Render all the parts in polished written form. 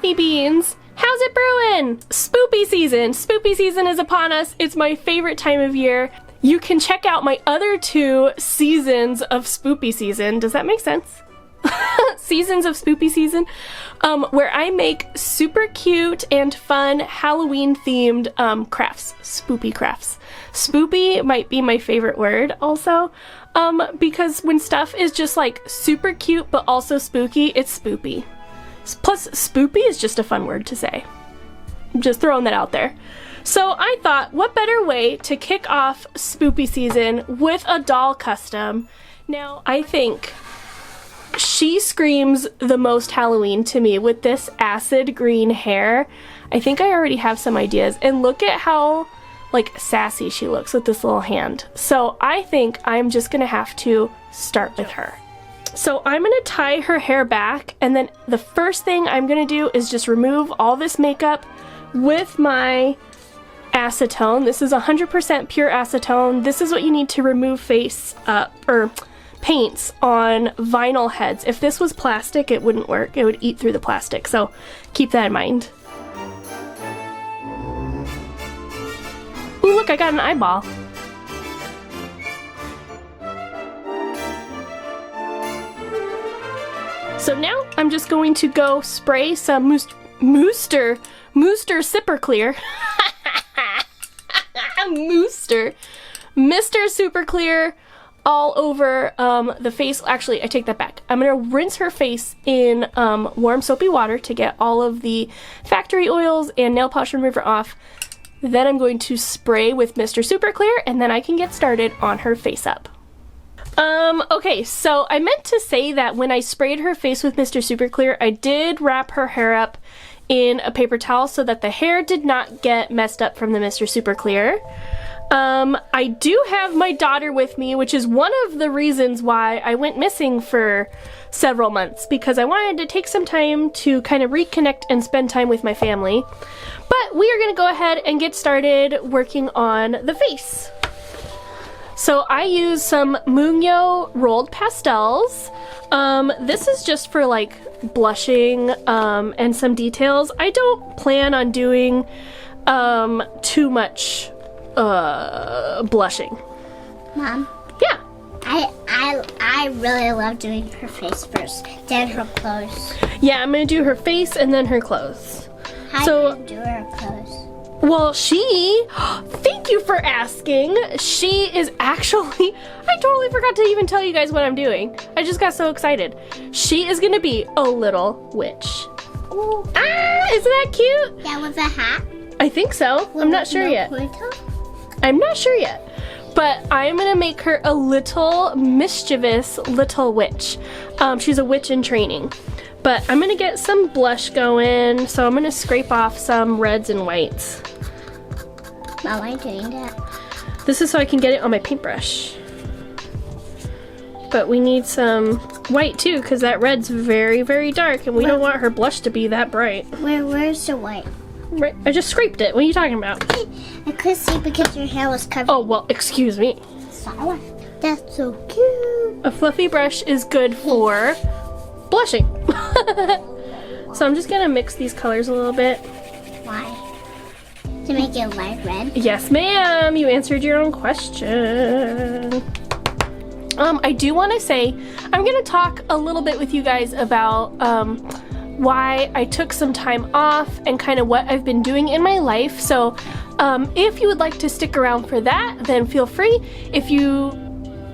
Spoopy beans! How's it brewing? Spoopy season! Spoopy season is upon us. It's my favorite time of year. You can check out my other 2 seasons of Spoopy season. Does that make sense? Seasons of Spoopy season, where I make super cute and fun Halloween themed crafts, Spoopy crafts. Spoopy might be my favorite word also, because when stuff is just like super cute but also spooky, it's spoopy. Plus spoopy is just a fun word to say. I'm just throwing that out there. So I thought, what better way to kick off Spoopy season with a doll custom. Now I think she screams the most Halloween to me with this acid green hair. I think I already have some ideas. And look at how like sassy she looks with this little hand. So I think I'm just gonna have to start with her. So I'm gonna tie her hair back, and then the first thing I'm gonna do is just remove all this makeup with my acetone. This is 100% pure acetone. This is what you need to remove face or paints on vinyl heads. If this was plastic, it wouldn't work. It would eat through the plastic, so keep that in mind. Ooh, look, I got an eyeball. So now I'm just going to go spray some Mooster Sipper Clear. Mr. Super Clear all over the face. Actually, I take that back. I'm gonna rinse her face in warm soapy water to get all of the factory oils and nail polish remover off. Then I'm going to spray with Mr. Super Clear, and then I can get started on her face up. Okay, so I meant to say that when I sprayed her face with Mr. Super Clear, I did wrap her hair up in a paper towel so that the hair did not get messed up from the Mr. Super Clear. I do have my daughter with me, which is one of the reasons why I went missing for several months, because I wanted to take some time to kind of reconnect and spend time with my family. But we are going to go ahead and get started working on the face. So I use some Mungo rolled pastels. This is just for like blushing and some details. I don't plan on doing too much blushing. Mom? Yeah? I really love doing her face first, then her clothes. Yeah, I'm gonna do her face and then her clothes. How So, do you do her clothes? well, thank you for asking. She is actually, I totally forgot to even tell you guys what I'm doing. I just got so excited. She is gonna be a little witch. Ooh. Ah, isn't that cute? Yeah, with a hat? I think so. I'm not sure yet. I'm not sure yet. But I'm gonna make her a little mischievous little witch. She's a witch in training. But I'm gonna get some blush going, so I'm gonna scrape off some reds and whites. Mom, I'm doing that. This is so I can get it on my paintbrush. But we need some white too, because that red's very, very dark, and we don't want her blush to be that bright. Where's the white? Right, I just scraped it. What are you talking about? I couldn't see because your hair was covered. Oh, well, excuse me. Sorry. That's so cute. A fluffy brush is good for blushing. So I'm just gonna mix these colors a little bit. Why? To make it light red? Yes, ma'am. You answered your own question. I do want to say, I'm gonna talk a little bit with you guys about why I took some time off and kind of what I've been doing in my life. So if you would like to stick around for that, then feel free. If you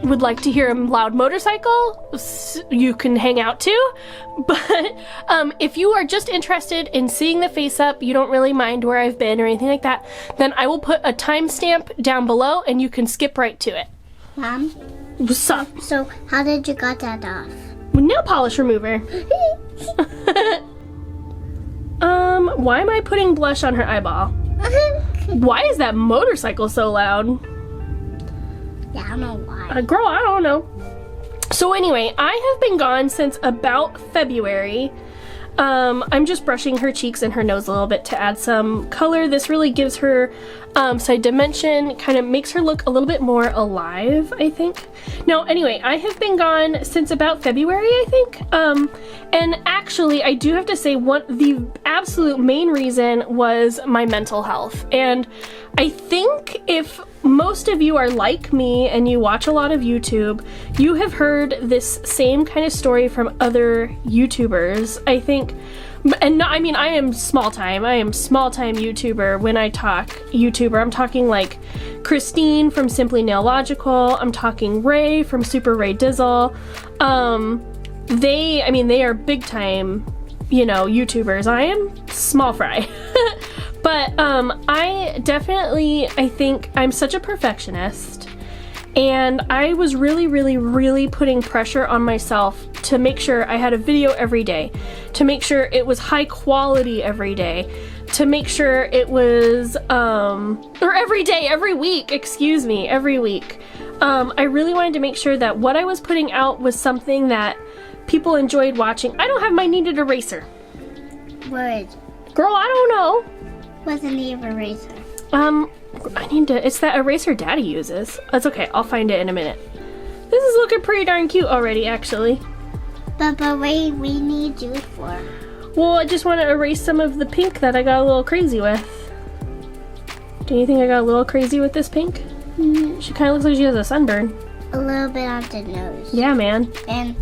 would like to hear a loud motorcycle, you can hang out too. But if you are just interested in seeing the face up, you don't really mind where I've been or anything like that, then I will put a timestamp down below and you can skip right to it. Mom? What's up? So how did you got that off? Nail polish remover. Why am I putting blush on her eyeball? Why is that motorcycle so loud? Yeah, I don't know why. Girl, I don't know. So anyway, I have been gone since about February. I'm just brushing her cheeks and her nose a little bit to add some color. This really gives her side dimension, kind of makes her look a little bit more alive, I think. Now, anyway, I have been gone since about February, I think. And actually, I do have to say the absolute main reason was my mental health. And I think if most of you are like me and you watch a lot of YouTube, you have heard this same kind of story from other YouTubers, I think. And no, I mean, I am small time YouTuber. When I talk YouTuber, I'm talking like Christine from Simply Nailogical. I'm talking Ray from Super Ray Dizzle. They are big time, YouTubers. I am small fry. But I think I'm such a perfectionist, and I was really, really, really putting pressure on myself to make sure I had a video every day, to make sure it was high quality every day, to make sure it was, every week. I really wanted to make sure that what I was putting out was something that people enjoyed watching. I don't have my kneaded eraser. Where is it? Girl, I don't know. What's the name of eraser? It's that eraser Daddy uses. That's okay, I'll find it in a minute. This is looking pretty darn cute already, actually. But wait, we need you for? Well, I just want to erase some of the pink that I got a little crazy with. Do you think I got a little crazy with this pink? She kind of looks like she has a sunburn. A little bit on the nose. Yeah, man. And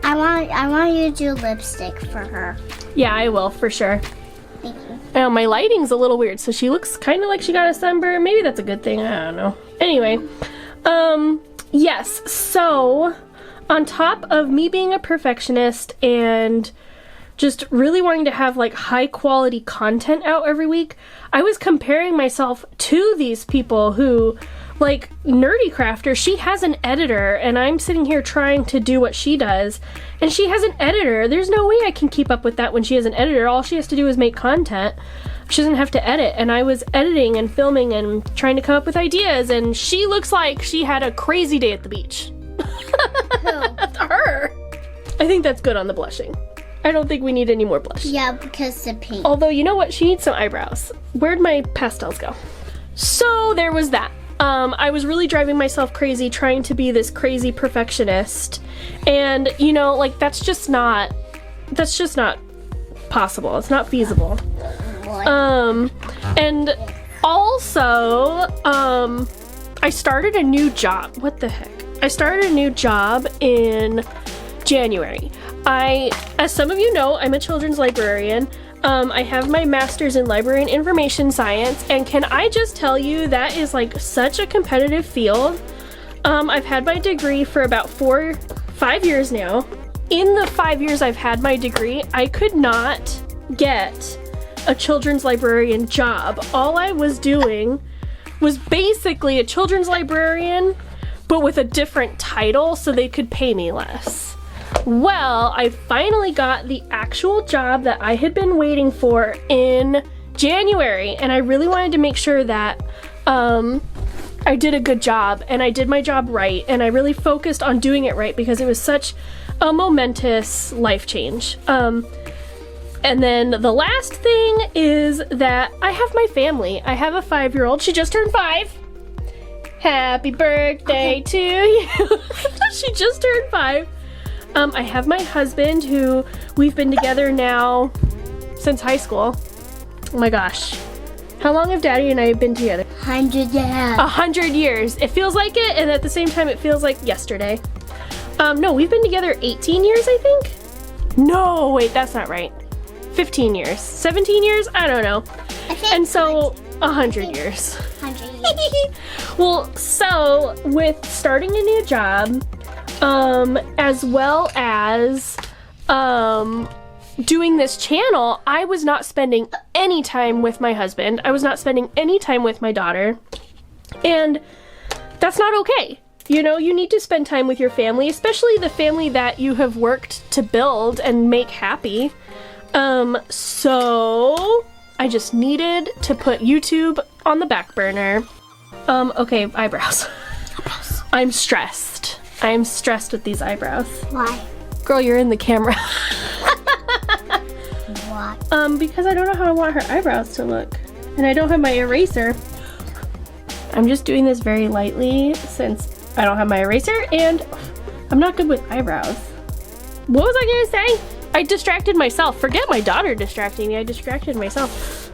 I want you to do lipstick for her. Yeah, I will, for sure. Thank you. My lighting's a little weird, so she looks kind of like she got a sunburn. Maybe that's a good thing, I don't know. Anyway, yes, so on top of me being a perfectionist and just really wanting to have like high quality content out every week, I was comparing myself to these people who, like Nerdy Crafter, she has an editor, and I'm sitting here trying to do what she does, and she has an editor. There's no way I can keep up with that when she has an editor. All she has to do is make content. She doesn't have to edit, and I was editing and filming and trying to come up with ideas, and she looks like she had a crazy day at the beach. Who? Her. I think that's good on the blushing. I don't think we need any more blush. Yeah, because the pink. Although, you know what? She needs some eyebrows. Where'd my pastels go? So there was that. I was really driving myself crazy trying to be this crazy perfectionist. And, that's just not possible. It's not feasible. And also, I started a new job. What the heck? I started a new job in January. As some of you know, I'm a children's librarian. I have my master's in library and information science, and can I just tell you that is like such a competitive field. I've had my degree for about 5 years now. In the 5 years I've had my degree, I could not get a children's librarian job. All I was doing was basically a children's librarian, but with a different title so they could pay me less. Well, I finally got the actual job that I had been waiting for in January, and I really wanted to make sure that I did a good job, and I did my job right, and I really focused on doing it right because it was such a momentous life change. And then the last thing is that I have my family. I have a 5-year-old. She just turned 5. Happy birthday to you. She just turned 5. I have my husband, who we've been together now since high school. Oh my gosh. How long have Daddy and I been together? 100 years. 100 years. It feels like it, and at the same time it feels like yesterday. No, we've been together 18 years, I think? No, wait, that's not right. 15 years. 17 years? I don't know. And so, 100 years. 100 years. Well, so, with starting a new job, as well as doing this channel, I was not spending any time with my husband. I was not spending any time with my daughter. And that's not okay. You need to spend time with your family, especially the family that you have worked to build and make happy. So I just needed to put YouTube on the back burner. Okay, eyebrows. I'm stressed. I'm stressed with these eyebrows. Why? Girl, you're in the camera. Why? Because I don't know how I want her eyebrows to look. And I don't have my eraser. I'm just doing this very lightly since I don't have my eraser and I'm not good with eyebrows. What was I gonna say? I distracted myself. Forget my daughter distracting me. I distracted myself.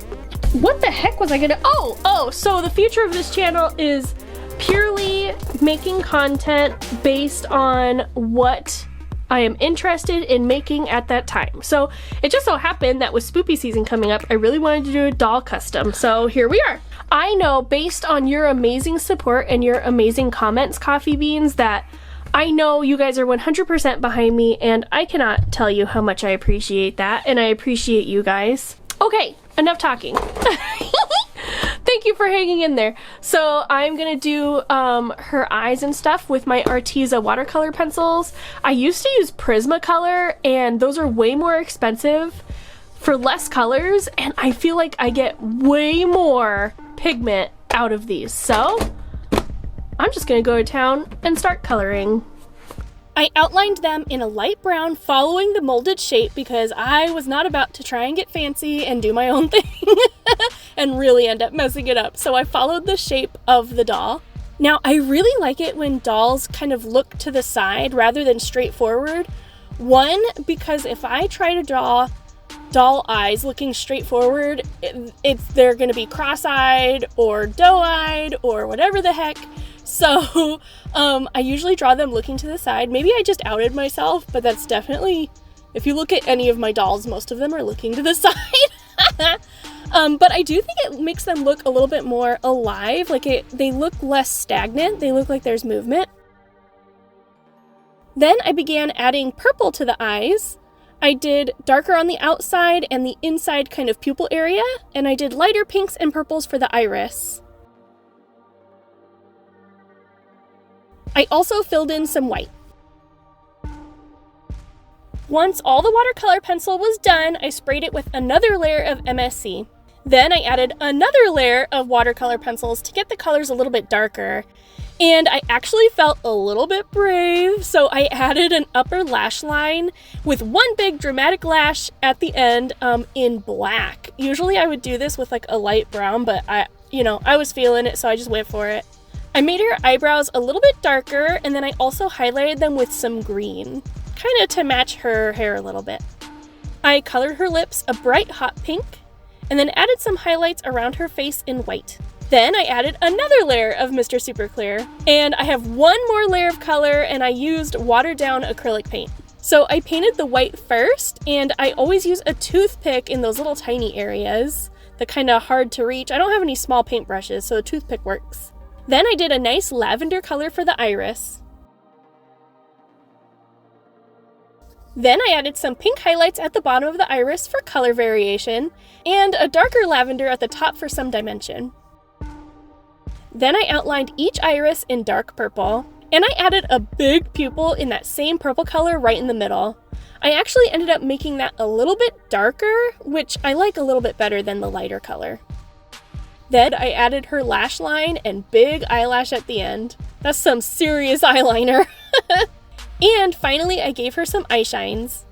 What the heck was I gonna... Oh, so the future of this channel is purely making content based on what I am interested in making at that time. So it just so happened that with Spoopy season coming up, I really wanted to do a doll custom. So here we are. I know based on your amazing support and your amazing comments, Coffee Beans, that I know you guys are 100% behind me, and I cannot tell you how much I appreciate that, and I appreciate you guys. Okay, enough talking. Thank you for hanging in there. So I'm gonna do her eyes and stuff with my Arteza watercolor pencils. I used to use Prismacolor, and those are way more expensive for less colors, and I feel like I get way more pigment out of these. So I'm just gonna go to town and start coloring. I outlined them in a light brown following the molded shape because I was not about to try and get fancy and do my own thing and really end up messing it up. So I followed the shape of the doll. Now I really like it when dolls kind of look to the side rather than straight forward. One, because if I try to draw doll eyes looking straight forward, they're gonna be cross-eyed or doe-eyed or whatever the heck. So I usually draw them looking to the side. Maybe I just outed myself, but that's definitely, if you look at any of my dolls, most of them are looking to the side. But I do think it makes them look a little bit more alive. Like they look less stagnant. They look like there's movement. Then I began adding purple to the eyes. I did darker on the outside and the inside kind of pupil area, and I did lighter pinks and purples for the iris. I also filled in some white. Once all the watercolor pencil was done, I sprayed it with another layer of MSC. Then I added another layer of watercolor pencils to get the colors a little bit darker. And I actually felt a little bit brave, so I added an upper lash line with one big dramatic lash at the end in black. Usually I would do this with like a light brown, but I was feeling it, so I just went for it. I made her eyebrows a little bit darker, and then I also highlighted them with some green, kind of to match her hair a little bit. I colored her lips a bright hot pink, and then added some highlights around her face in white. Then I added another layer of Mr. Super Clear, and I have one more layer of color, and I used watered down acrylic paint. So I painted the white first, and I always use a toothpick in those little tiny areas, the kind of hard to reach. I don't have any small paintbrushes, so a toothpick works. Then I did a nice lavender color for the iris. Then I added some pink highlights at the bottom of the iris for color variation, and a darker lavender at the top for some dimension. Then I outlined each iris in dark purple, and I added a big pupil in that same purple color right in the middle. I actually ended up making that a little bit darker, which I like a little bit better than the lighter color. Then I added her lash line and big eyelash at the end. That's some serious eyeliner. And finally, I gave her some eye shines.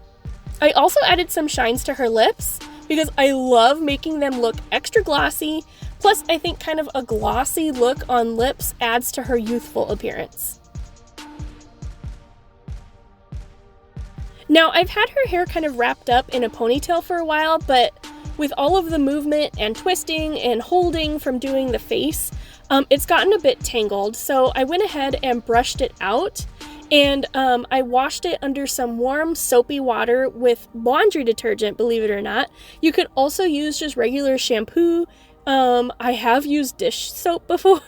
I also added some shines to her lips because I love making them look extra glossy. Plus, I think kind of a glossy look on lips adds to her youthful appearance. Now, I've had her hair kind of wrapped up in a ponytail for a while, but with all of the movement and twisting and holding from doing the face, it's gotten a bit tangled. So I went ahead and brushed it out, and I washed it under some warm soapy water with laundry detergent, believe it or not. You could also use just regular shampoo. I have used dish soap before.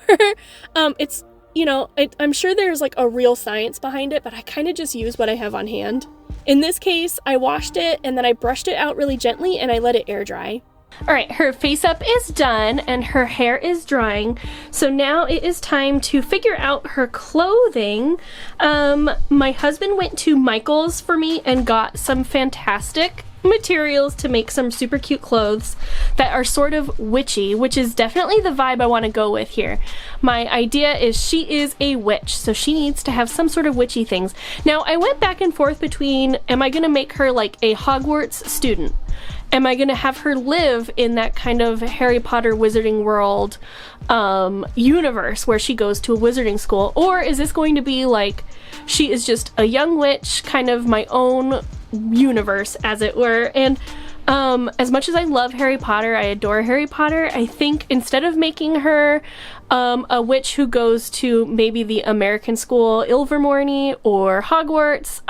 I'm sure there's like a real science behind it, but I kind of just use what I have on hand. In this case, I washed it and then I brushed it out really gently and I let it air dry. All right, her face up is done and her hair is drying. So now it is time to figure out her clothing. My husband went to Michael's for me and got some fantastic materials to make some super cute clothes that are sort of witchy, which is definitely the vibe I want to go with here. My idea is she is a witch, so she needs to have some sort of witchy things. Now, I went back and forth between, am I going to make her like a Hogwarts student? Am I going to have her live in that kind of Harry Potter Wizarding World universe where she goes to a wizarding school? Or is this going to be like she is just a young witch, kind of my own universe, as it were? And as much as I love Harry Potter, I adore Harry Potter, I think instead of making her a witch who goes to maybe the American school, Ilvermorny, or Hogwarts,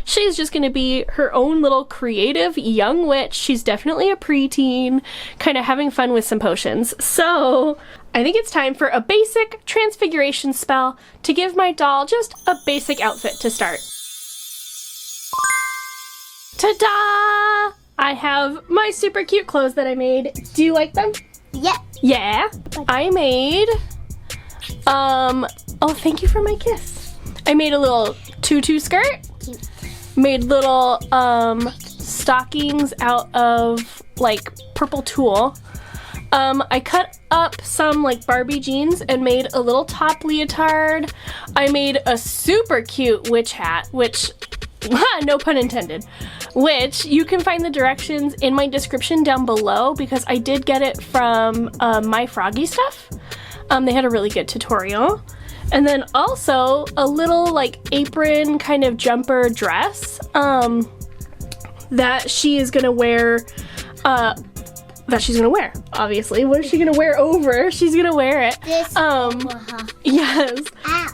she's just going to be her own little creative young witch. She's definitely a preteen, kind of having fun with some potions. So I think it's time for a basic transfiguration spell to give my doll just a basic outfit to start. Ta-da! I have my super cute clothes that I made. Do you like them? Yep. Yeah. I made, oh, thank you for my kiss. I made a little tutu skirt. Cute. Made little, stockings out of, like, purple tulle. I cut up some, like, Barbie jeans and made a little top leotard. I made a super cute witch hat, which, no pun intended, which you can find the directions in my description down below because I did get it from My Froggy Stuff. They had a really good tutorial. And then also a little like apron kind of jumper dress that she is gonna wear, obviously. What is she gonna wear over? She's gonna wear it. This Yes.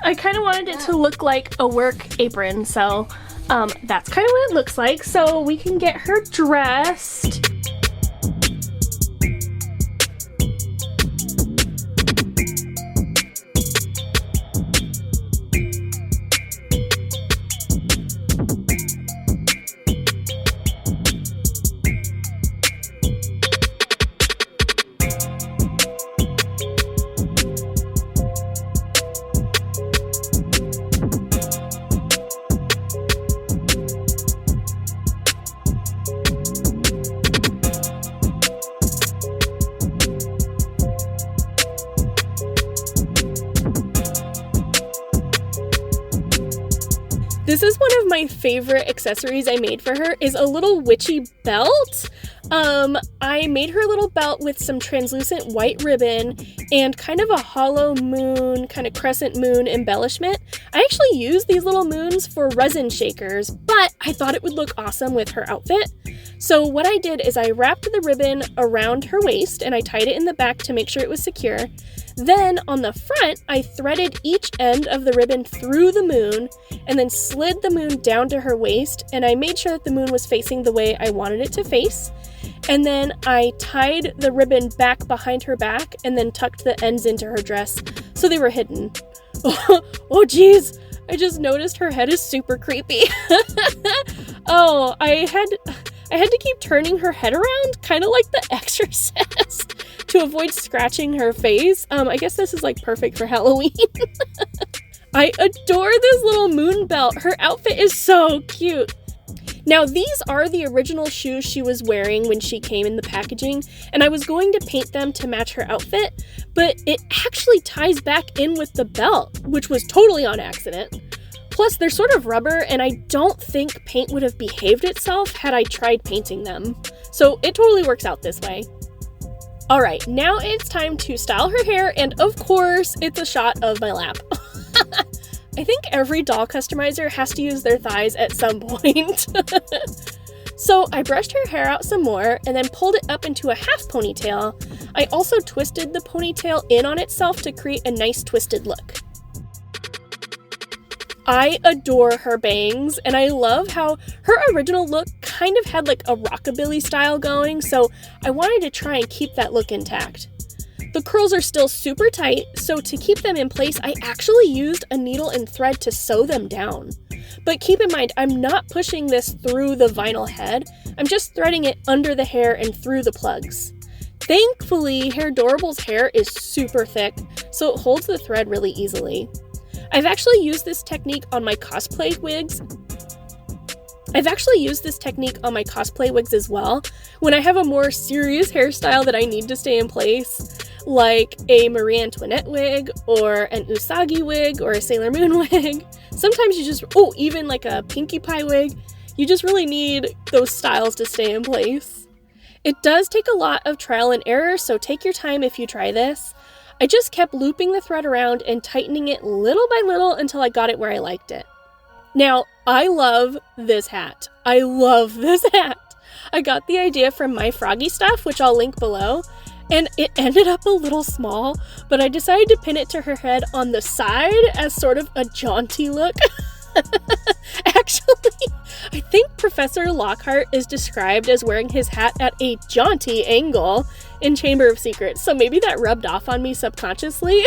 I kind of wanted it to look like a work apron, so that's kind of what it looks like. So we can get her dressed. This is one of my favorite accessories I made for her, is a little witchy belt. I made her a little belt with some translucent white ribbon and kind of a hollow moon, kind of crescent moon embellishment. I actually used these little moons for resin shakers, but I thought it would look awesome with her outfit. So what I did is I wrapped the ribbon around her waist and I tied it in the back to make sure it was secure. Then on the front, I threaded each end of the ribbon through the moon and then slid the moon down to her waist, and I made sure that the moon was facing the way I wanted it to face. And then I tied the ribbon back behind her back and then tucked the ends into her dress so they were hidden. Oh geez, I just noticed her head is super creepy. Oh, I had to keep turning her head around, kind of like The Exorcist, to avoid scratching her face. I guess this is like perfect for Halloween. I adore this little moon belt. Her outfit is so cute. Now, these are the original shoes she was wearing when she came in the packaging, and I was going to paint them to match her outfit, but it actually ties back in with the belt, which was totally on accident. Plus, they're sort of rubber, and I don't think paint would have behaved itself had I tried painting them. So it totally works out this way. Alright, now it's time to style her hair, and of course, it's a shot of my lap. I think every doll customizer has to use their thighs at some point. So I brushed her hair out some more and then pulled it up into a half ponytail. I also twisted the ponytail in on itself to create a nice twisted look. I adore her bangs, and I love how her original look kind of had like a rockabilly style going, so I wanted to try and keep that look intact. The curls are still super tight, so to keep them in place, I actually used a needle and thread to sew them down. But keep in mind, I'm not pushing this through the vinyl head, I'm just threading it under the hair and through the plugs. Thankfully, Hairdorables' hair is super thick, so it holds the thread really easily. I've actually used this technique on my cosplay wigs as well, when I have a more serious hairstyle that I need to stay in place, like a Marie Antoinette wig, or an Usagi wig, or a Sailor Moon wig. Sometimes you just, even like a Pinkie Pie wig, you just really need those styles to stay in place. It does take a lot of trial and error, so take your time if you try this. I just kept looping the thread around and tightening it little by little until I got it where I liked it. Now, I love this hat. I love this hat. I got the idea from My Froggy Stuff, which I'll link below, and it ended up a little small, but I decided to pin it to her head on the side as sort of a jaunty look. Actually, I think Professor Lockhart is described as wearing his hat at a jaunty angle in Chamber of Secrets, so maybe that rubbed off on me subconsciously.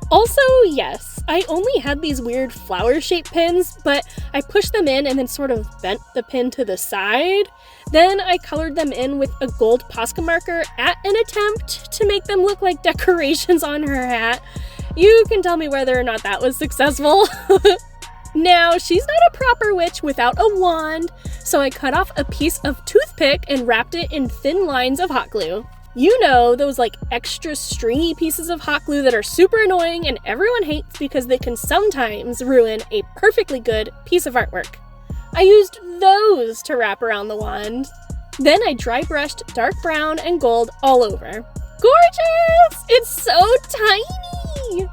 Also, yes, I only had these weird flower-shaped pins, but I pushed them in and then sort of bent the pin to the side. Then I colored them in with a gold Posca marker at an attempt to make them look like decorations on her hat. You can tell me whether or not that was successful. Now, she's not a proper witch without a wand, so I cut off a piece of toothpick and wrapped it in thin lines of hot glue. You know, those like extra stringy pieces of hot glue that are super annoying and everyone hates because they can sometimes ruin a perfectly good piece of artwork. I used those to wrap around the wand. Then I dry brushed dark brown and gold all over. Gorgeous! It's so tiny!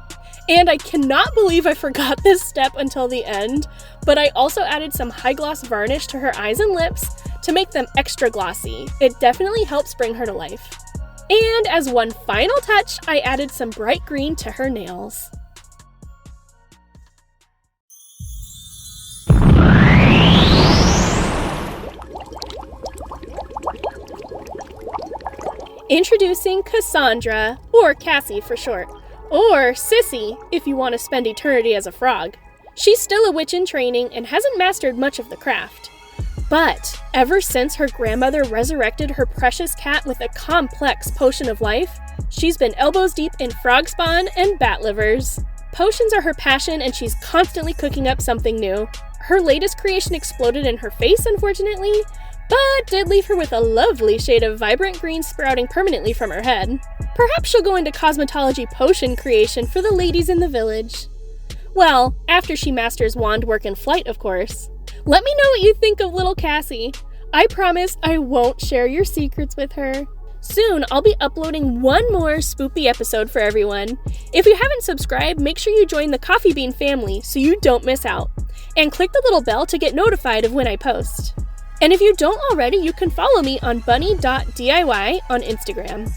And I cannot believe I forgot this step until the end, but I also added some high gloss varnish to her eyes and lips to make them extra glossy. It definitely helps bring her to life. And as one final touch, I added some bright green to her nails. Introducing Cassandra, or Cassie for short, or Sissy if you want to spend eternity as a frog. She's still a witch in training and hasn't mastered much of the craft. But ever since her grandmother resurrected her precious cat with a complex potion of life, she's been elbows deep in frog spawn and bat livers. Potions are her passion and she's constantly cooking up something new. Her latest creation exploded in her face, unfortunately, but did leave her with a lovely shade of vibrant green sprouting permanently from her head. Perhaps she'll go into cosmetology potion creation for the ladies in the village. Well, after she masters wand work and flight, of course. Let me know what you think of little Cassie. I promise I won't share your secrets with her. Soon, I'll be uploading one more Spoopy episode for everyone. If you haven't subscribed, make sure you join the Coffee Bean family so you don't miss out. And click the little bell to get notified of when I post. And if you don't already, you can follow me on BunnieDIY on Instagram.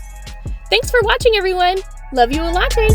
Thanks for watching, everyone. Love you a latte.